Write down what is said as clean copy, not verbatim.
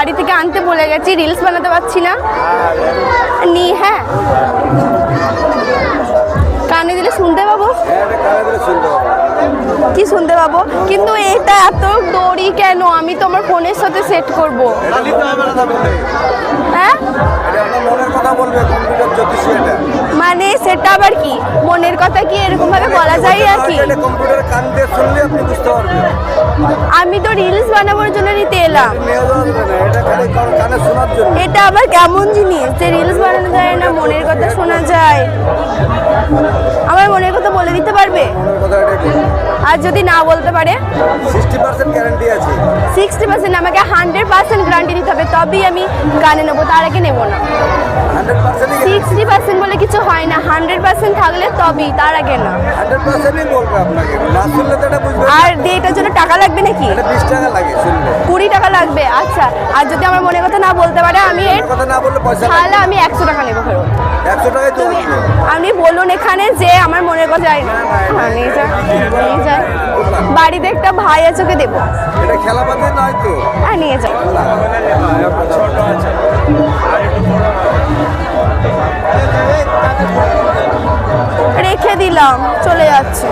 বাড়ি থেকে আনতে ভুলে গেছি, রিলস বানাতে পারছি না। নি হ্যাঁ, কানে দিলে শুনতে পাবো। কি শুনতে পাবো? কিন্তু এটা এত দড়ি কেন? আমি তো আমার ফোনের সাথে সেট করব। হ্যাঁ মানে সেটা আবার কি? মনের কথা কি এরকম ভাবে বলা যায় আর কি? আমি তো রিলস বানানোর জন্য নিতে এলাম। এটা আবার কেমন জিনিস যে রিলস বানানো যায় না, মনের কথা শোনা যায়? আমার মনের কথা বলে দিতে পারবে? আর যদি না বলতে পারে? 60% গ্যারান্টি আছে। 60%? আমাকে 100% গ্যারান্টি দিতে হবে, তবেই আমি গানে নেবো, তার আগে নেবো না। 60% বলে কিছু হয় না, 100% থাকলে তবেই, তার আগে না। 100%ই বলবো আপনাকে, না শুনলে তো এটা বুঝবেন। আর এটার জন্য টাকা লাগবে নাকি? এটা 20 টাকা লাগে শুনলে। 20 টাকা লাগবে? আচ্ছা, আর যদি আমার মনের কথা না বলতে পারে আমি কথা না বললে পয়সা তাহলে আমি 100 টাকা নেবো ফেরত। 100 টাকায় তো আপনি বলুন এখানে যে আমার মনের কথা যায় না। হ্যাঁ নিয়ে যায়, নিয়ে যায়। বাড়িতে একটা ভাই আছে, ওকে দেবো। এটা খেলা বাদে নয় তো। হ্যাঁ নিয়ে যায়। রেখে দিলাম, চলে যাচ্ছে।